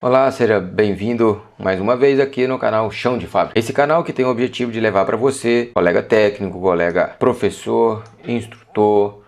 Olá, seja bem-vindo mais uma vez aqui no canal Chão de Fábrica. Esse canal que tem o objetivo de levar para você, colega técnico, colega professor, instrutor,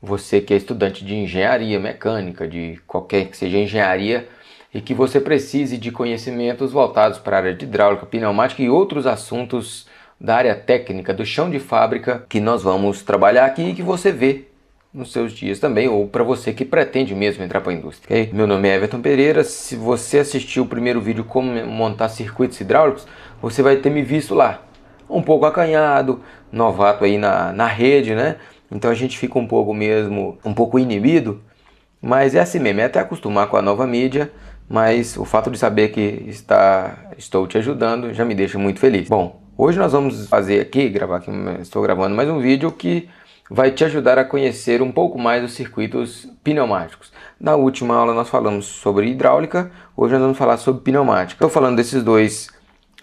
você que é estudante de engenharia mecânica, de qualquer que seja engenharia, e que você precise de conhecimentos voltados para a área de hidráulica, pneumática e outros assuntos da área técnica do chão de fábrica que nós vamos trabalhar aqui e que você vê nos seus dias também, ou para você que pretende mesmo entrar para a indústria. Okay? Meu nome é Everton Pereira. Se você assistiu o primeiro vídeo como montar circuitos hidráulicos, você vai ter me visto lá, um pouco acanhado, novato aí na rede, né? Então a gente fica um pouco inibido, mas é assim mesmo, é até acostumar com a nova mídia, mas o fato de saber que estou te ajudando já me deixa muito feliz. Bom, hoje nós vamos fazer aqui, estou gravando mais um vídeo que vai te ajudar a conhecer um pouco mais os circuitos pneumáticos. Na última aula nós falamos sobre hidráulica, hoje nós vamos falar sobre pneumática. Estou falando desses dois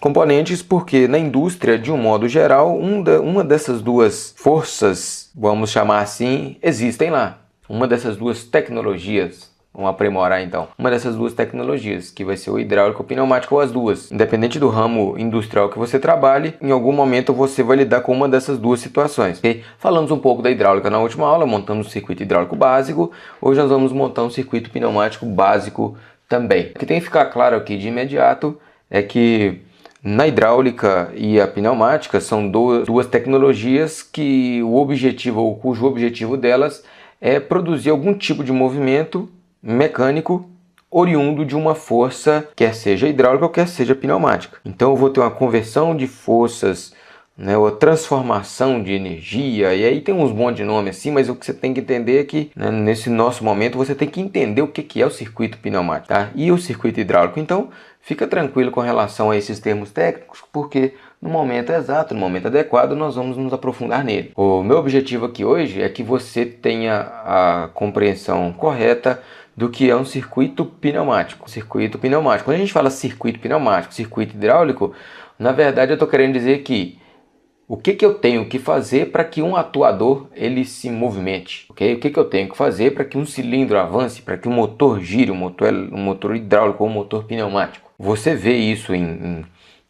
componentes porque na indústria, de um modo geral, uma dessas duas forças, vamos chamar assim, existem lá. Uma dessas duas tecnologias, vamos aprimorar então, uma dessas duas tecnologias, que vai ser o hidráulico ou pneumático, ou as duas. Independente do ramo industrial que você trabalhe, em algum momento você vai lidar com uma dessas duas situações. Okay? Falamos um pouco da hidráulica na última aula, montamos um circuito hidráulico básico. Hoje nós vamos montar um circuito pneumático básico também. O que tem que ficar claro aqui de imediato é que na hidráulica e a pneumática são duas tecnologias que cujo objetivo delas é produzir algum tipo de movimento mecânico oriundo de uma força, quer seja hidráulica ou quer seja pneumática. Então eu vou ter uma conversão de forças, né, ou transformação de energia, e aí tem uns bons de nome assim, mas o que você tem que entender é que, né, nesse nosso momento você tem que entender o que é o circuito pneumático, tá? E o circuito hidráulico. Então fica tranquilo com relação a esses termos técnicos, porque no momento exato, no momento adequado, nós vamos nos aprofundar nele. O meu objetivo aqui hoje é que você tenha a compreensão correta do que é um circuito pneumático. Circuito pneumático. Quando a gente fala circuito pneumático, circuito hidráulico, na verdade eu estou querendo dizer que o que eu tenho que fazer para que um atuador ele se movimente, ok? O que eu tenho que fazer para que um cilindro avance, para que um motor gire, um motor hidráulico ou um motor pneumático. Você vê isso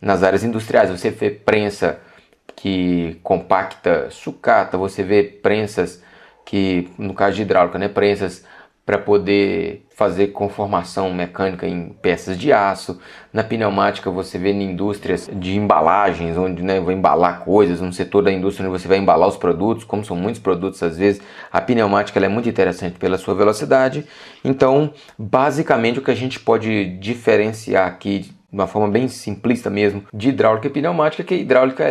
nas áreas industriais, você vê prensa que compacta sucata, você vê prensas que, no caso de hidráulica, né, prensas para poder fazer conformação mecânica em peças de aço. Na pneumática você vê em indústrias de embalagens, onde, né, vai embalar coisas, no setor da indústria onde você vai embalar os produtos, como são muitos produtos às vezes, a pneumática ela é muito interessante pela sua velocidade. Então, basicamente o que a gente pode diferenciar aqui de uma forma bem simplista mesmo, de hidráulica e pneumática, que a hidráulica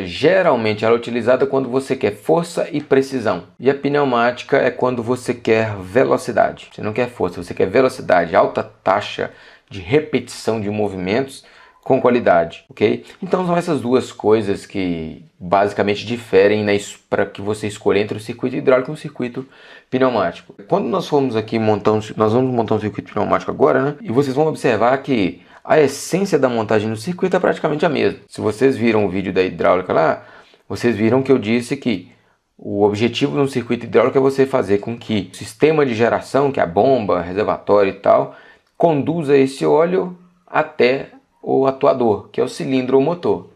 geralmente ela é utilizada quando você quer força e precisão. E a pneumática é quando você quer velocidade. Você não quer força, você quer velocidade, alta taxa de repetição de movimentos com qualidade, ok? Então são essas duas coisas que basicamente diferem para que você escolha entre o circuito hidráulico e o circuito pneumático. Quando nós vamos montar um circuito pneumático agora, né? E vocês vão observar que a essência da montagem do circuito é praticamente a mesma. Se vocês viram o vídeo da hidráulica lá, vocês viram que eu disse que o objetivo de um circuito hidráulico é você fazer com que o sistema de geração, que é a bomba, reservatório e tal, conduza esse óleo até o atuador, que é o cilindro ou motor.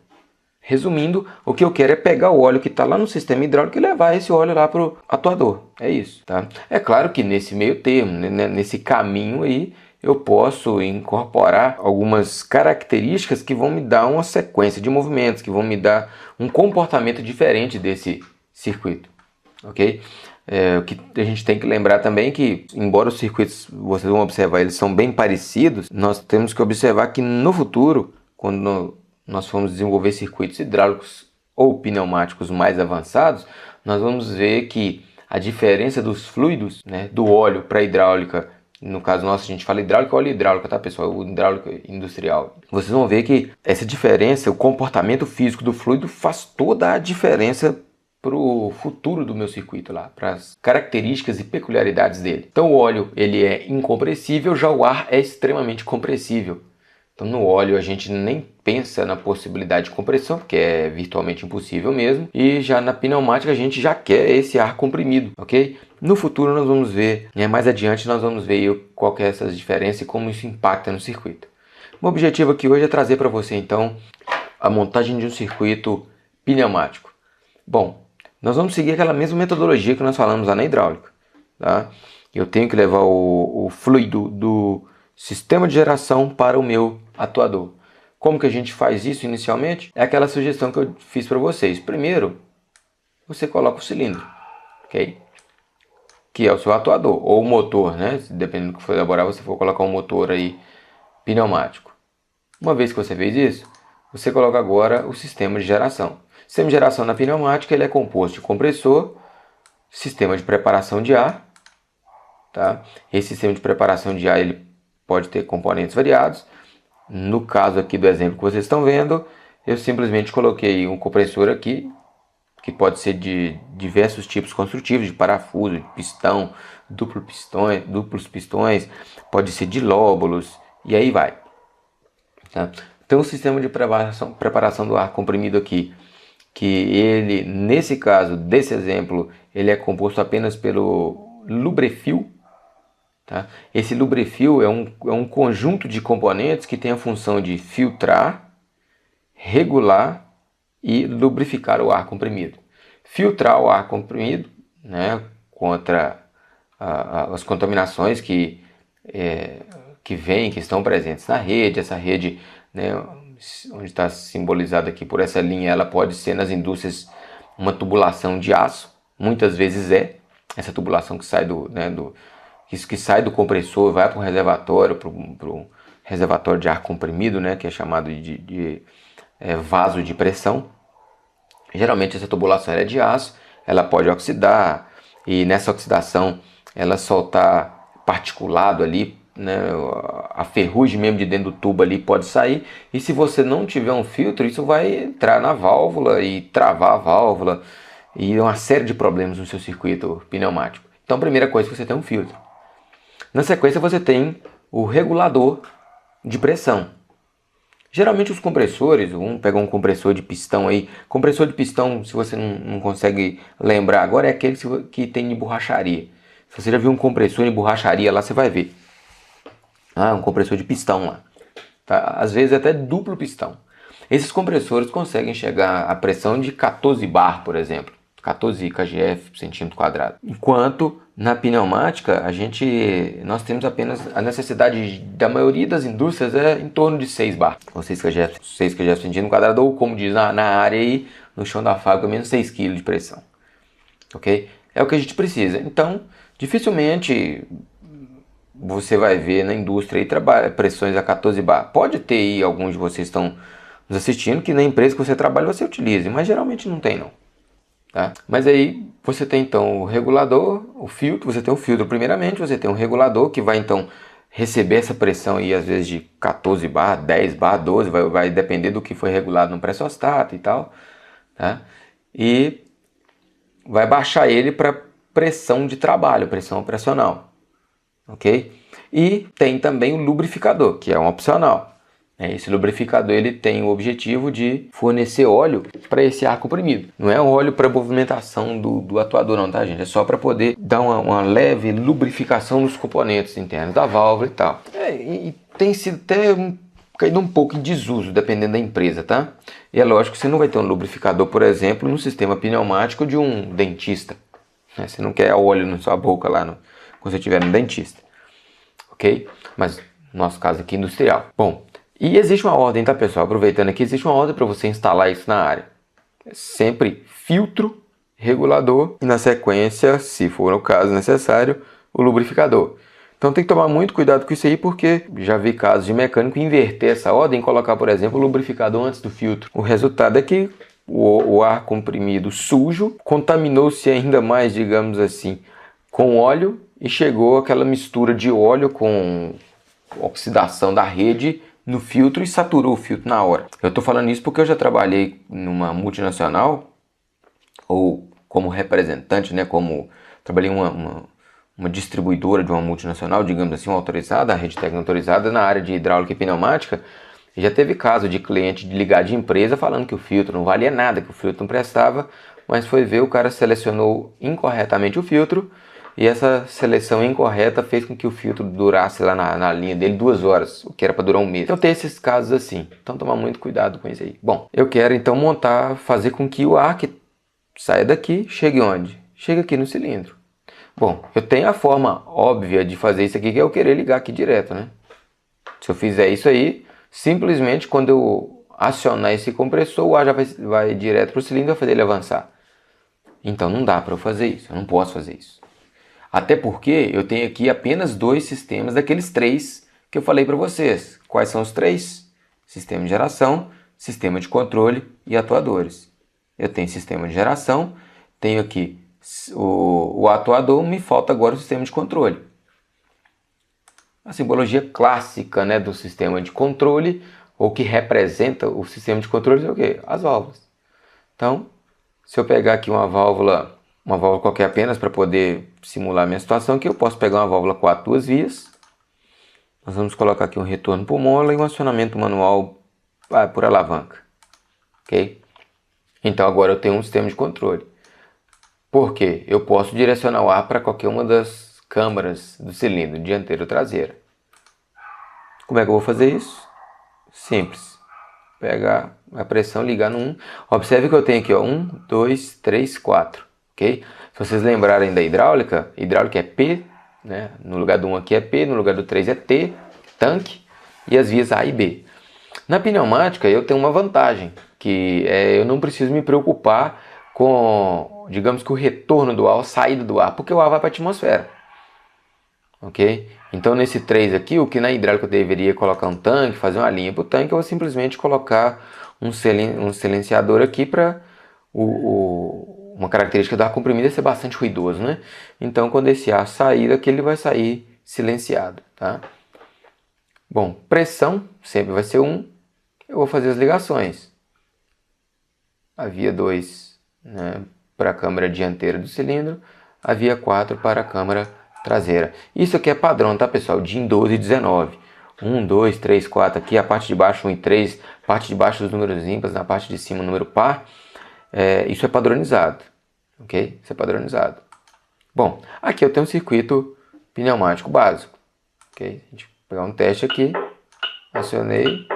Resumindo, o que eu quero é pegar o óleo que está lá no sistema hidráulico e levar esse óleo lá para o atuador. É isso, tá? É claro que nesse meio termo, né, nesse caminho aí, eu posso incorporar algumas características que vão me dar uma sequência de movimentos, que vão me dar um comportamento diferente desse circuito, ok? O que a gente tem que lembrar também é que, embora os circuitos, vocês vão observar, eles são bem parecidos, nós temos que observar que no futuro, quando nós formos desenvolver circuitos hidráulicos ou pneumáticos mais avançados, nós vamos ver que a diferença dos fluidos, né, do óleo para a hidráulica, no caso nosso a gente fala hidráulica, óleo hidráulica, tá pessoal? O hidráulico industrial. Vocês vão ver que essa diferença, o comportamento físico do fluido faz toda a diferença para o futuro do meu circuito lá, para as características e peculiaridades dele. Então o óleo ele é incompressível, já o ar é extremamente compressível. Então no óleo a gente nem pensa na possibilidade de compressão, porque é virtualmente impossível mesmo. E já na pneumática a gente já quer esse ar comprimido, ok? No futuro nós vamos ver, mais adiante nós vamos ver qual que é essa diferença e como isso impacta no circuito. O objetivo aqui hoje é trazer para você então a montagem de um circuito pneumático. Bom, nós vamos seguir aquela mesma metodologia que nós falamos lá na hidráulica, tá? Eu tenho que levar o fluido do sistema de geração para o meu atuador. Como que a gente faz isso inicialmente? É aquela sugestão que eu fiz para vocês. Primeiro, você coloca o cilindro, ok? Que é o seu atuador, ou o motor, né? Dependendo do que for elaborar, você for colocar um motor aí pneumático. Uma vez que você fez isso, você coloca agora o sistema de geração. O sistema de geração na pneumática ele é composto de compressor, sistema de preparação de ar, tá? Esse sistema de preparação de ar ele pode ter componentes variados. No caso aqui do exemplo que vocês estão vendo, eu simplesmente coloquei um compressor aqui, que pode ser de diversos tipos construtivos, de parafuso, de pistão, duplos pistões, pode ser de lóbulos, e aí vai. Tá? Então o sistema de preparação do ar comprimido aqui, que ele, nesse caso, desse exemplo, ele é composto apenas pelo lubrefil. Tá? Esse lubrefil é um conjunto de componentes que tem a função de filtrar, regular e lubrificar o ar comprimido. Filtrar o ar comprimido, né, contra as contaminações que estão presentes na rede. Essa rede, né, onde está simbolizada aqui por essa linha, ela pode ser nas indústrias uma tubulação de aço, muitas vezes essa tubulação que sai que sai do compressor, vai para o reservatório, para o reservatório de ar comprimido, né, que é chamado de vaso de pressão. Geralmente essa tubulação é de aço, ela pode oxidar e nessa oxidação ela soltar particulado ali, né, a ferrugem mesmo de dentro do tubo ali pode sair, e se você não tiver um filtro, isso vai entrar na válvula e travar a válvula e uma série de problemas no seu circuito pneumático. Então a primeira coisa é que você tem um filtro. Na sequência você tem o regulador de pressão. Geralmente os compressores, vamos pegar um compressor de pistão aí. Compressor de pistão, se você não consegue lembrar agora, é aquele que tem de borracharia. Se você já viu um compressor de borracharia lá, você vai ver. Um compressor de pistão lá. Tá? Às vezes até duplo pistão. Esses compressores conseguem chegar a pressão de 14 bar, por exemplo. 14 kgf por centímetro quadrado. Enquanto na pneumática nós temos apenas a necessidade da maioria das indústrias é em torno de 6 bar. Ou 6 kgf por centímetro quadrado, ou como diz na área aí, no chão da fábrica, menos 6 kg de pressão. Ok? É o que a gente precisa. Então, dificilmente você vai ver na indústria aí pressões a 14 bar. Pode ter aí, alguns de vocês estão nos assistindo, que na empresa que você trabalha você utilize, mas geralmente não tem não. Tá? Mas aí você tem então o regulador, o filtro, você tem o filtro primeiramente, você tem um regulador que vai então receber essa pressão aí às vezes de 14 bar, 10 bar, 12, vai depender do que foi regulado no pressostato e tal, tá? E vai baixar ele para pressão de trabalho, pressão operacional, ok? E tem também o lubrificador, que é um opcional. Esse lubrificador ele tem o objetivo de fornecer óleo para esse ar comprimido. Não é óleo para movimentação do atuador não, tá gente? É só para poder dar uma leve lubrificação nos componentes internos da válvula e tal. E tem sido até caído um pouco em desuso, dependendo da empresa, tá? E é lógico que você não vai ter um lubrificador, por exemplo, no sistema pneumático de um dentista. Você não quer óleo na sua boca lá quando você estiver no dentista. Ok? Mas no nosso caso aqui industrial. Bom, e existe uma ordem, tá pessoal? Aproveitando aqui, existe uma ordem para você instalar isso na área. Sempre filtro, regulador e na sequência, se for o caso necessário, o lubrificador. Então tem que tomar muito cuidado com isso aí, porque já vi casos de mecânico inverter essa ordem e colocar, por exemplo, o lubrificador antes do filtro. O resultado é que o ar comprimido sujo contaminou-se ainda mais, digamos assim, com óleo e chegou aquela mistura de óleo com oxidação da rede no filtro e saturou o filtro na hora. Eu estou falando isso porque eu já trabalhei numa multinacional, ou como representante, né, trabalhei em uma distribuidora de uma multinacional, digamos assim, uma autorizada, a rede técnica autorizada na área de hidráulica e pneumática. Já teve caso de cliente de ligar de empresa falando que o filtro não valia nada, que o filtro não prestava, mas foi ver, o cara selecionou incorretamente o filtro e essa seleção incorreta fez com que o filtro durasse lá na linha dele 2 horas, o que era para durar um mês. Então tem esses casos assim, então tomar muito cuidado com isso aí. Bom, eu quero então fazer com que o ar que saia daqui, chegue onde? Chega aqui no cilindro. Bom, eu tenho a forma óbvia de fazer isso aqui, que é eu querer ligar aqui direto, né? Se eu fizer isso aí, simplesmente quando eu acionar esse compressor, o ar já vai direto para o cilindro e vai fazer ele avançar. Então não dá para eu fazer isso, eu não posso fazer isso. Até porque eu tenho aqui apenas 2 sistemas daqueles 3 que eu falei para vocês. Quais são os 3? Sistema de geração, sistema de controle e atuadores. Eu tenho sistema de geração, tenho aqui o atuador, me falta agora o sistema de controle. A simbologia clássica, né, do sistema de controle, ou que representa o sistema de controle, é o quê? As válvulas. Então, se eu pegar aqui uma válvula qualquer apenas para poder simular a minha situação, aqui eu posso pegar uma válvula 4 2 vias. Nós vamos colocar aqui um retorno por mola e um acionamento manual por alavanca. Ok? Então agora eu tenho um sistema de controle. Por quê? Eu posso direcionar o ar para qualquer uma das câmaras do cilindro, dianteira ou traseira. Como é que eu vou fazer isso? Simples. Pegar a pressão, ligar no 1. Observe que eu tenho aqui, ó, 1, 2, 3, 4. Ok? Se vocês lembrarem da hidráulica é P, né? No lugar do 1 aqui é P, no lugar do 3 é T, tanque, e as vias A e B. Na pneumática eu tenho uma vantagem, que eu não preciso me preocupar com, digamos que o retorno do ar, a saída do ar, porque o ar vai para a atmosfera. Ok? Então nesse 3 aqui, o que na hidráulica eu deveria colocar um tanque, fazer uma linha para o tanque, eu vou simplesmente colocar um silenciador aqui para uma característica do ar comprimido é ser bastante ruidoso, né? Então quando esse ar sair daqui, ele vai sair silenciado, tá? Bom, pressão sempre vai ser 1. Eu vou fazer as ligações. A via 2, né, para a câmara dianteira do cilindro, a via 4 para a câmara traseira. Isso aqui é padrão, tá, pessoal? DIN 1219. 1, 2, 3, 4. Aqui a parte de baixo 1 e 3, parte de baixo os números ímpares, na parte de cima o número par. Isso é padronizado, ok? Isso é padronizado. Bom, aqui eu tenho um circuito pneumático básico, ok? A gente vai pegar um teste aqui, acionei,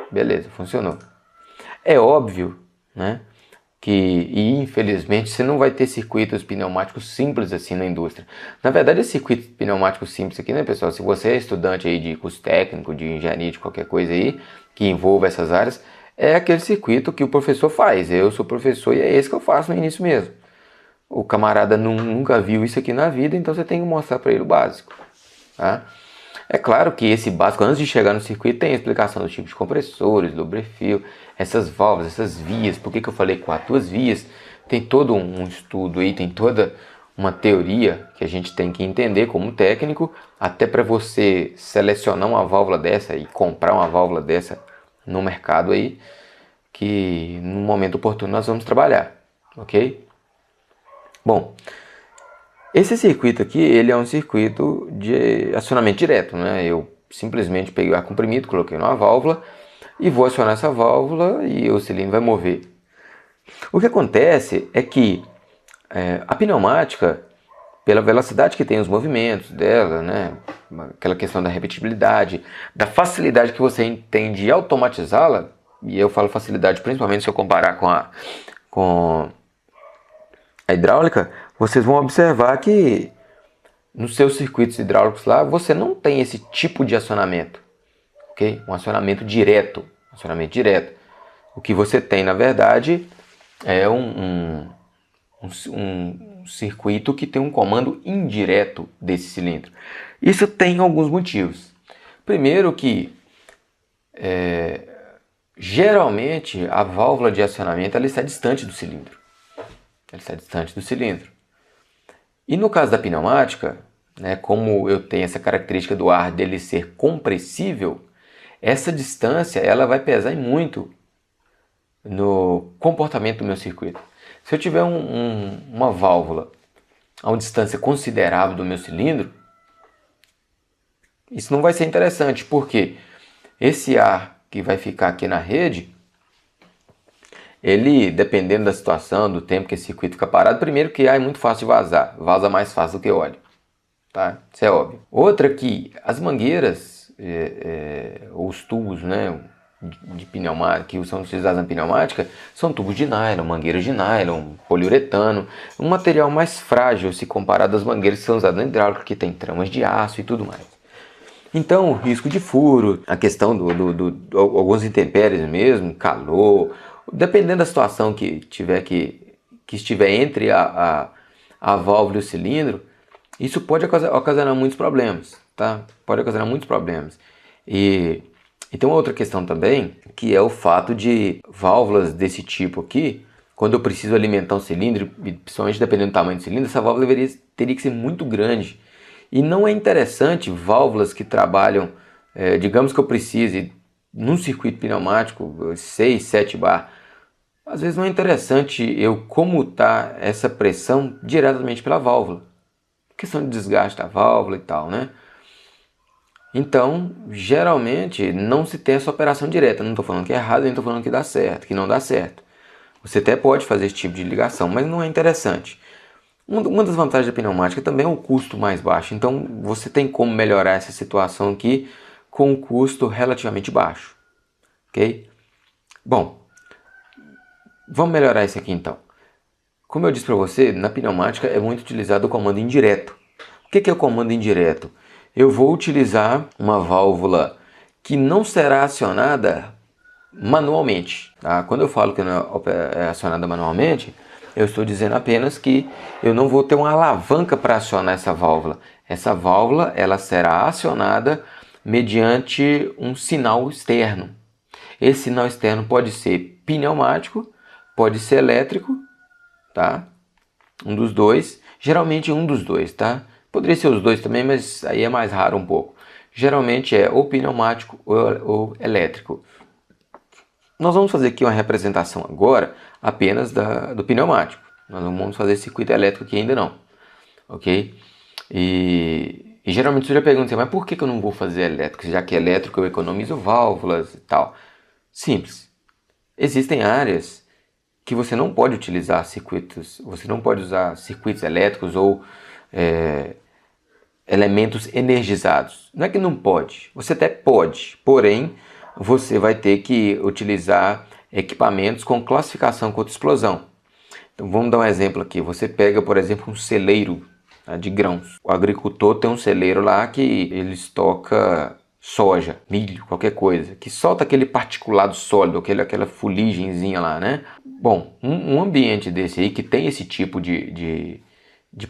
beleza, funcionou. É óbvio, né, e infelizmente você não vai ter circuitos pneumáticos simples assim na indústria. Na verdade, esse circuito pneumático simples aqui, né, pessoal, se você é estudante aí de curso técnico, de engenharia, de qualquer coisa aí, que envolva essas áreas, é aquele circuito que o professor faz. Eu sou professor e é esse que eu faço no início mesmo. O camarada nunca viu isso aqui na vida, então você tem que mostrar para ele o básico, tá? É claro que esse básico, antes de chegar no circuito, tem a explicação dos tipos de compressores, lubrefio, essas válvulas, essas vias. Por que eu falei 4 2 vias? Tem todo um estudo aí, tem toda uma teoria que a gente tem que entender como técnico, até para você selecionar uma válvula dessa e comprar uma válvula dessa no mercado aí, que no momento oportuno nós vamos trabalhar, ok? Bom, esse circuito aqui, ele é um circuito de acionamento direto, né? Eu simplesmente peguei o ar comprimido, coloquei numa válvula e vou acionar essa válvula e o cilindro vai mover. O que acontece é que a pneumática, pela velocidade que tem os movimentos dela, né? Aquela questão da repetibilidade, da facilidade que você tem de automatizá-la, e eu falo facilidade principalmente se eu comparar com a hidráulica, vocês vão observar que nos seus circuitos hidráulicos lá, você não tem esse tipo de acionamento, ok? Um acionamento direto, O que você tem, na verdade, é um circuito que tem um comando indireto desse cilindro. Isso tem alguns motivos. Primeiro que, geralmente, a válvula de acionamento ela está distante do cilindro. E no caso da pneumática, né, como eu tenho essa característica do ar dele ser compressível, essa distância ela vai pesar muito no comportamento do meu circuito. Se eu tiver uma válvula a uma distância considerável do meu cilindro, isso não vai ser interessante, porque esse ar que vai ficar aqui na rede, ele, dependendo da situação, do tempo que esse circuito fica parado, primeiro que ar é muito fácil de vazar, vaza mais fácil do que óleo, tá? Isso é óbvio. Outra que as mangueiras, ou os tubos, né, de pneumática, que são utilizados na pneumática, são tubos de nylon, mangueiras de nylon, poliuretano, um material mais frágil se comparado às mangueiras que são usadas na hidráulica, que tem tramas de aço e tudo mais. Então, o risco de furo, a questão alguns intempéries mesmo, calor, dependendo da situação que estiver entre a válvula e o cilindro, isso pode ocasionar muitos problemas, tá? Pode ocasionar muitos problemas. E tem uma outra questão também, que é o fato de válvulas desse tipo aqui, quando eu preciso alimentar um cilindro, principalmente dependendo do tamanho do cilindro, essa válvula teria que ser muito grande. E não é interessante válvulas que trabalham, digamos que eu precise, num circuito pneumático, 6, 7 bar, às vezes não é interessante eu comutar essa pressão diretamente pela válvula. Questão de desgaste da válvula e tal, né? Então, geralmente, não se tem essa operação direta. Não estou falando que é errado, nem estou falando que dá certo, que não dá certo. Você até pode fazer esse tipo de ligação, mas não é interessante. Uma das vantagens da pneumática também é o custo mais baixo. Então, você tem como melhorar essa situação aqui com um custo relativamente baixo. Ok? Bom, vamos melhorar isso aqui então. Como eu disse para você, na pneumática é muito utilizado o comando indireto. O que é o comando indireto? Eu vou utilizar uma válvula que não será acionada manualmente. Tá? Quando eu falo que não é acionada manualmente, eu estou dizendo apenas que eu não vou ter uma alavanca para acionar essa válvula. Essa válvula ela será acionada mediante um sinal externo. Esse sinal externo pode ser pneumático, pode ser elétrico, tá? Um dos dois, geralmente um dos dois, tá? Poderia ser os dois também, mas aí é mais raro um pouco. Geralmente é ou pneumático ou elétrico. Nós vamos fazer aqui uma representação agora apenas do pneumático. Nós não vamos fazer circuito elétrico aqui ainda não, ok? E geralmente você já pergunta assim, mas por que eu não vou fazer elétrico? Já que elétrico eu economizo válvulas e tal. Simples. Existem áreas que você não pode utilizar circuitos, você não pode usar circuitos elétricos ou elementos energizados. Não é que não pode, você até pode, porém você vai ter que utilizar equipamentos com classificação contra explosão. Então vamos dar um exemplo aqui. Você pega, por exemplo, um celeiro, tá, de grãos. O agricultor tem um celeiro lá que ele estoca soja, milho, qualquer coisa, que solta aquele particulado sólido, aquela fuligenzinha lá, né? Bom, um ambiente desse aí que tem esse tipo de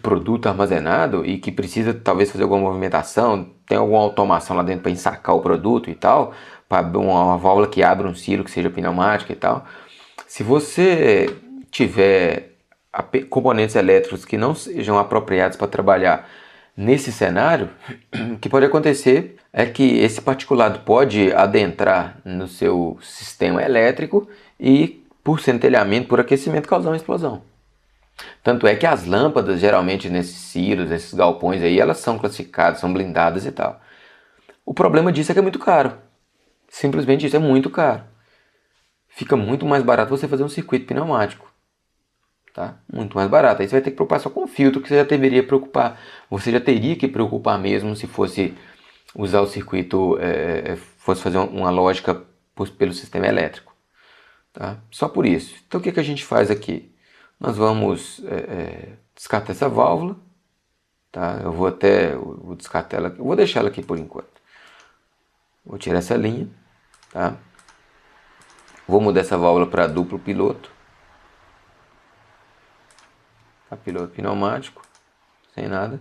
produto armazenado e que precisa talvez fazer alguma movimentação, tem alguma automação lá dentro para ensacar o produto e tal, para uma válvula que abra um silo que seja pneumática e tal. Se você tiver componentes elétricos que não sejam apropriados para trabalhar nesse cenário, o que pode acontecer é que esse particulado pode adentrar no seu sistema elétrico e, por centelhamento, por aquecimento, causar uma explosão. Tanto é que as lâmpadas, geralmente nesses silos, nesses galpões aí, elas são classificadas, são blindadas e tal. O problema disso é que é muito caro. Simplesmente isso, é muito caro. Fica muito mais barato você fazer um circuito pneumático. Tá? Muito mais barato. Aí você vai ter que preocupar só com o filtro, que você já deveria preocupar. Você já teria que preocupar mesmo se fosse usar o circuito, fosse fazer uma lógica pelo sistema elétrico. Tá? Só por isso. Então o que a gente faz aqui? Nós vamos descartar essa válvula. Tá? Eu vou descartar ela. Eu vou deixar ela aqui por enquanto. Vou tirar essa linha. Tá? Vou mudar essa válvula para duplo piloto. Tá? Piloto pneumático. Sem nada.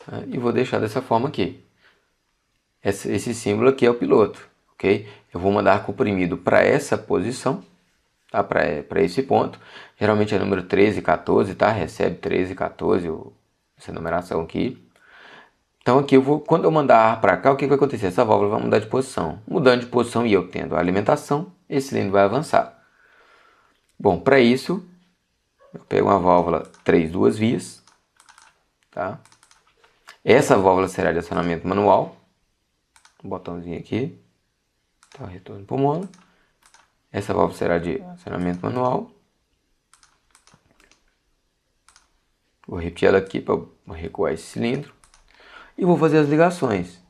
Tá? E vou deixar dessa forma aqui. Esse símbolo aqui é o piloto. Okay? Eu vou mandar comprimido para essa posição, tá? Para esse ponto. Geralmente é número 13, 14, tá? Recebe 13, 14, essa numeração aqui. Então aqui quando eu mandar ar para cá, o que vai acontecer? Essa válvula vai mudar de posição. Mudando de posição e eu tendo a alimentação, esse cilindro vai avançar. Bom, para isso, eu pego uma válvula 3 duas vias, tá? Essa válvula será de acionamento manual, um botãozinho aqui, tá? Retorno para o mono. Essa válvula será de acionamento manual. Vou repetir ela aqui para recuar esse cilindro. E vou fazer as ligações.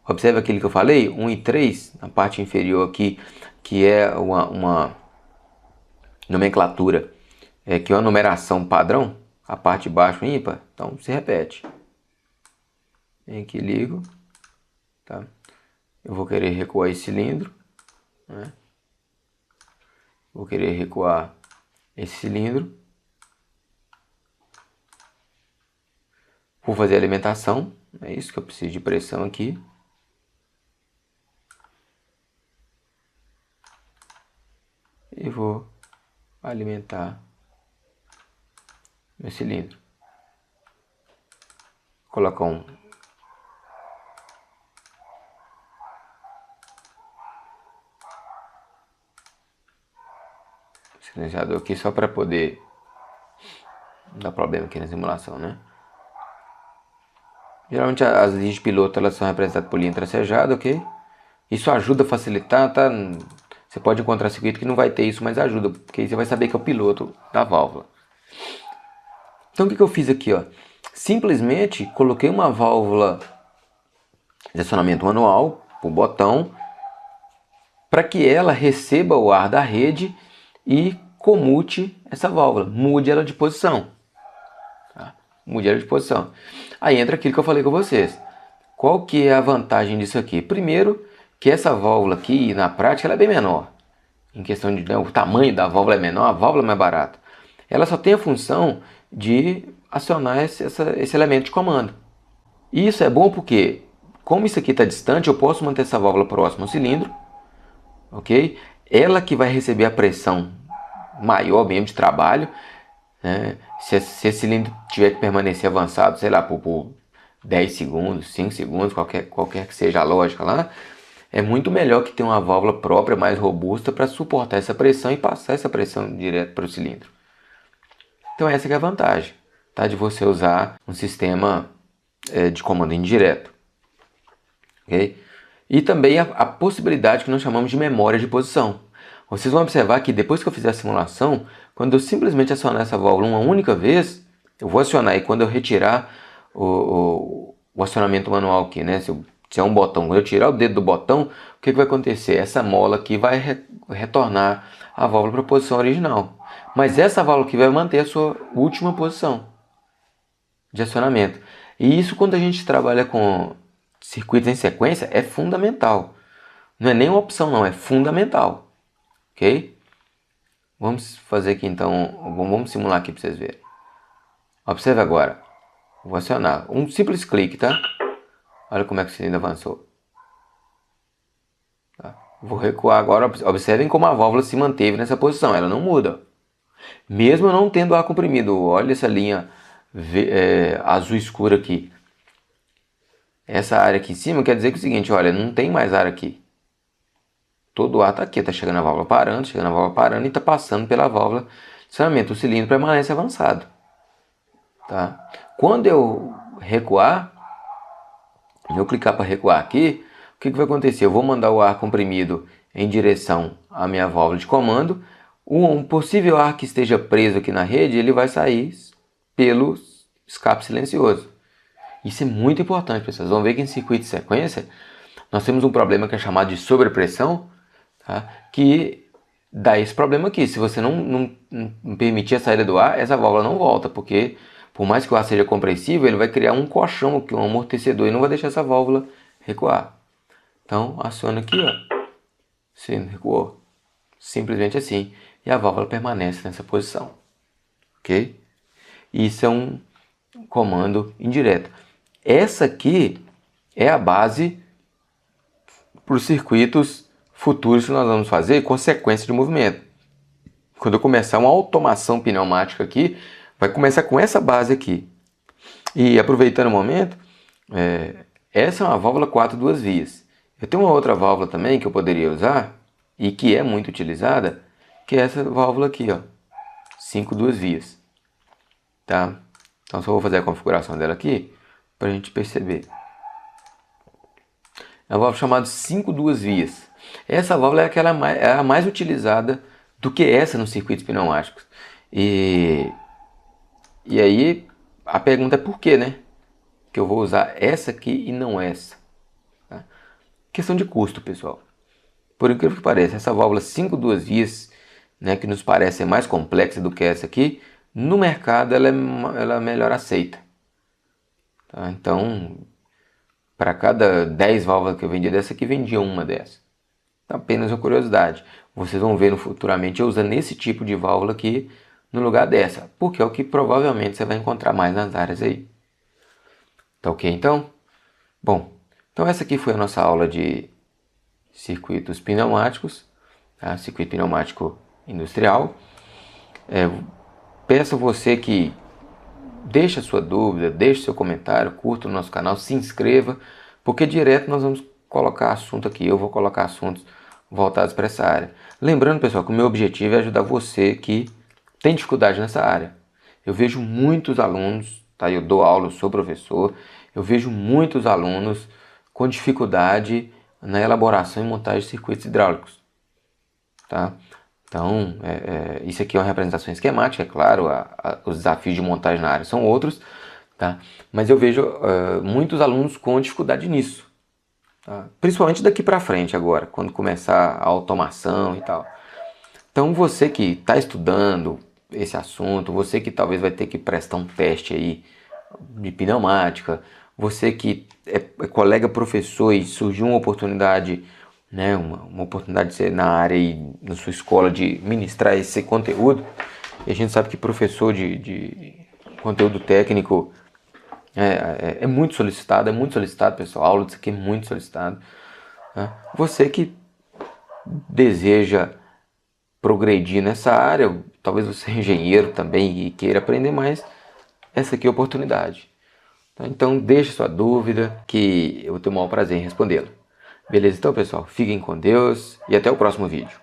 Observe aquilo que eu falei, 1 e 3, na parte inferior aqui, que é uma nomenclatura, que é uma numeração padrão, a parte de baixo ímpar, então se repete. Vem aqui, ligo, tá? Eu vou querer recuar esse cilindro, né? Vou querer recuar esse cilindro. Vou fazer a alimentação, é isso que eu preciso de pressão aqui. E vou alimentar meu cilindro. Vou colocar um silenciador aqui só para poder não dar problema aqui na simulação, né? Geralmente as linhas de piloto elas são representadas por linha tracejada, ok? Isso ajuda a facilitar, tá? Você pode encontrar circuito que não vai ter isso, mas ajuda, porque aí você vai saber que é o piloto da válvula. Então o que eu fiz aqui, ó? Simplesmente coloquei uma válvula de acionamento manual, por botão, para que ela receba o ar da rede e comute essa válvula, mude ela de posição. Tá? Mude ela de posição. Aí entra aquilo que eu falei com vocês. Qual que é a vantagem disso aqui? Primeiro, que essa válvula aqui, na prática, ela é bem menor. Em questão de, né, o tamanho da válvula é menor, a válvula é mais barata. Ela só tem a função de acionar esse elemento de comando. E isso é bom porque, como isso aqui está distante, eu posso manter essa válvula próxima ao cilindro, ok? Ela que vai receber a pressão maior mesmo de trabalho, né? Se esse cilindro tiver que permanecer avançado, sei lá, por 10 segundos, 5 segundos, qualquer que seja a lógica lá, é muito melhor que ter uma válvula própria, mais robusta, para suportar essa pressão e passar essa pressão direto para o cilindro. Então essa que é a vantagem, tá? De você usar um sistema de comando indireto. Okay? E também a possibilidade que nós chamamos de memória de posição. Vocês vão observar que depois que eu fizer a simulação, quando eu simplesmente acionar essa válvula uma única vez, eu vou acionar e quando eu retirar o acionamento manual aqui, né? Se é um botão, quando eu tirar o dedo do botão, o que vai acontecer? Essa mola aqui vai retornar a válvula para a posição original. Mas essa válvula aqui vai manter a sua última posição de acionamento. E isso, quando a gente trabalha com circuitos em sequência, é fundamental. Não é nem uma opção, não, é fundamental. Ok? Vamos fazer aqui então, vamos simular aqui para vocês verem. Observe agora. Vou acionar um simples clique, tá? Olha como é que o cilindro avançou. Tá? Vou recuar agora. Observem como a válvula se manteve nessa posição. Ela não muda. Mesmo não tendo ar comprimido. Olha essa linha azul escura aqui. Essa área aqui em cima quer dizer que é o seguinte, olha, não tem mais ar aqui. Todo o ar está aqui, está chegando a válvula parando e está passando pela válvula de acionamento. O cilindro permanece avançado. Tá? Quando eu recuar, eu clicar para recuar aqui, o que vai acontecer? Eu vou mandar o ar comprimido em direção à minha válvula de comando. Um possível ar que esteja preso aqui na rede, ele vai sair pelo escape silencioso. Isso é muito importante, pessoal. Vocês vão ver que em circuito de sequência, nós temos um problema que é chamado de sobrepressão, tá? Que dá esse problema aqui. Se você não permitir a saída do ar, essa válvula não volta, porque por mais que o ar seja compressivo, ele vai criar um colchão aqui, um amortecedor, e não vai deixar essa válvula recuar. Então, aciona aqui, ó. Sim, recuou. Simplesmente assim. E a válvula permanece nessa posição. Ok? Isso é um comando indireto. Essa aqui é a base para os circuitos futuros que nós vamos fazer com sequência de movimento. Quando eu começar uma automação pneumática aqui, vai começar com essa base aqui. E aproveitando o momento, essa é uma válvula 4 duas vias. Eu tenho uma outra válvula também que eu poderia usar, e que é muito utilizada, que é essa válvula aqui, ó, 5 duas vias, tá? Então só vou fazer a configuração dela aqui para a gente perceber. É uma válvula chamada 5 duas vias. Essa válvula é a mais utilizada do que essa nos circuitos pneumáticos. E aí a pergunta é por quê, né? Que eu vou usar essa aqui e não essa. Tá? Questão de custo, pessoal. Por incrível que pareça, essa válvula 5 duas vias, né, que nos parece ser mais complexa do que essa aqui, no mercado ela é melhor aceita. Tá? Então, para cada 10 válvulas que eu vendia dessa aqui, vendia uma dessa. Apenas uma curiosidade. Vocês vão ver futuramente eu usando esse tipo de válvula aqui no lugar dessa, porque é o que provavelmente você vai encontrar mais nas áreas aí. Tá ok então? Bom, então essa aqui foi a nossa aula de circuitos pneumáticos, tá? Circuito pneumático industrial. Peço a você que deixe a sua dúvida, deixe seu comentário, curta o nosso canal, se inscreva, porque direto nós vamos colocar assunto aqui, eu vou colocar assuntos voltados para essa área. Lembrando, pessoal, que o meu objetivo é ajudar você que tem dificuldade nessa área. Eu vejo muitos alunos, tá? Eu dou aula, eu sou professor, eu vejo muitos alunos com dificuldade na elaboração e montagem de circuitos hidráulicos, tá? Então, isso aqui é uma representação esquemática, é claro, os desafios de montagem na área são outros, tá? Mas eu vejo muitos alunos com dificuldade nisso, tá? Principalmente daqui para frente agora, quando começar a automação e tal. Então, você que está estudando esse assunto, você que talvez vai ter que prestar um teste aí de pneumática, você que é colega professor e surgiu uma oportunidade, né, uma oportunidade de ser na área e na sua escola de ministrar esse conteúdo. E a gente sabe que professor de conteúdo técnico é muito solicitado, pessoal. A aula disso aqui é muito solicitado, né? Você que deseja progredir nessa área, talvez você é engenheiro também e queira aprender mais, essa aqui é a oportunidade. Então deixe sua dúvida que eu tenho o maior prazer em respondê-la. Beleza? Então, pessoal, fiquem com Deus e até o próximo vídeo.